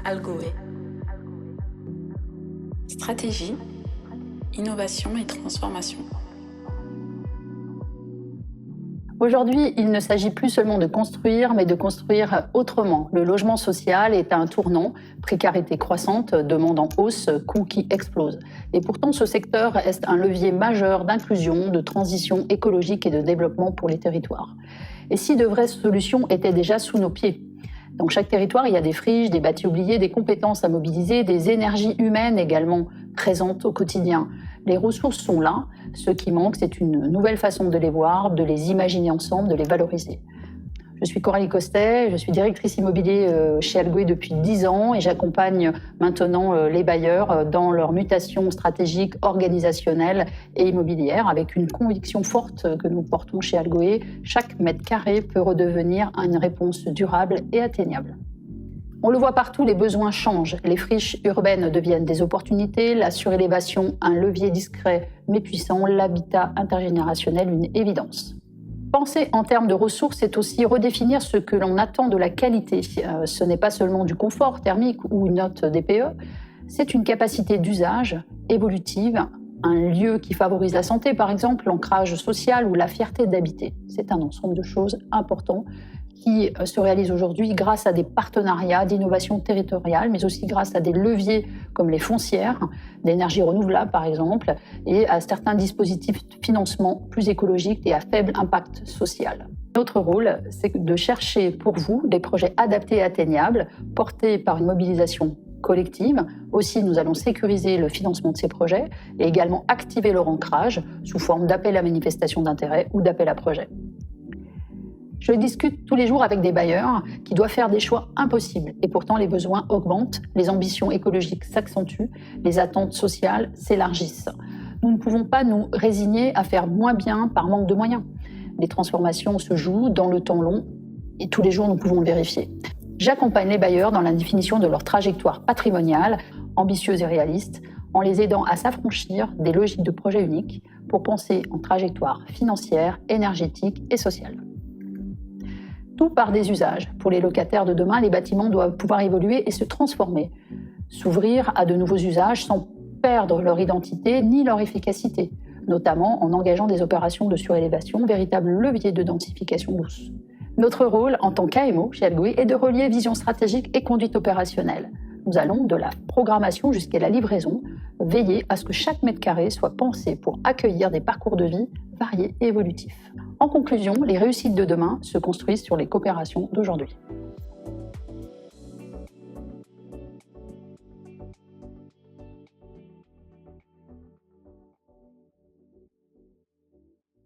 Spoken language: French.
Algoé. Stratégie, innovation et transformation. Aujourd'hui, il ne s'agit plus seulement de construire, mais de construire autrement. Le logement social est à un tournant, précarité croissante, demande en hausse, coûts qui explosent. Et pourtant, ce secteur est un levier majeur d'inclusion, de transition écologique et de développement pour les territoires. Et si de vraies solutions étaient déjà sous nos pieds ? Dans chaque territoire, il y a des friches, des bâtis oubliés, des compétences à mobiliser, des énergies humaines également présentes au quotidien. Les ressources sont là. Ce qui manque, c'est une nouvelle façon de les voir, de les imaginer ensemble, de les valoriser. Je suis Coralie Costet, je suis directrice immobilier chez Algoé depuis 10 ans et j'accompagne maintenant les bailleurs dans leur mutation stratégique, organisationnelle et immobilière avec une conviction forte que nous portons chez Algoé. Chaque mètre carré peut redevenir une réponse durable et atteignable. On le voit partout, les besoins changent. Les friches urbaines deviennent des opportunités, la surélévation un levier discret mais puissant, l'habitat intergénérationnel une évidence. Penser en termes de ressources, c'est aussi redéfinir ce que l'on attend de la qualité. Ce n'est pas seulement du confort thermique ou une note DPE, c'est une capacité d'usage évolutive, un lieu qui favorise la santé par exemple, l'ancrage social ou la fierté d'habiter. C'est un ensemble de choses importantes qui se réalisent aujourd'hui grâce à des partenariats d'innovation territoriale, mais aussi grâce à des leviers comme les foncières, d'énergie renouvelable par exemple, et à certains dispositifs de financement plus écologiques et à faible impact social. Notre rôle, c'est de chercher pour vous des projets adaptés et atteignables, portés par une mobilisation collective. Aussi, nous allons sécuriser le financement de ces projets et également activer leur ancrage sous forme d'appel à manifestation d'intérêt ou d'appel à projet. Je discute tous les jours avec des bailleurs qui doivent faire des choix impossibles. Et pourtant, les besoins augmentent, les ambitions écologiques s'accentuent, les attentes sociales s'élargissent. Nous ne pouvons pas nous résigner à faire moins bien par manque de moyens. Les transformations se jouent dans le temps long et tous les jours, nous pouvons le vérifier. J'accompagne les bailleurs dans la définition de leur trajectoire patrimoniale, ambitieuse et réaliste, en les aidant à s'affranchir des logiques de projet unique pour penser en trajectoire financière, énergétique et sociale. Tout par des usages. Pour les locataires de demain, les bâtiments doivent pouvoir évoluer et se transformer, s'ouvrir à de nouveaux usages sans perdre leur identité ni leur efficacité, notamment en engageant des opérations de surélévation, véritable levier de densification douce. Notre rôle en tant qu'AMO chez Algoé est de relier vision stratégique et conduite opérationnelle. Nous allons de la programmation jusqu'à la livraison, veiller à ce que chaque mètre carré soit pensé pour accueillir des parcours de vie variés et évolutifs. En conclusion, les réussites de demain se construisent sur les coopérations d'aujourd'hui.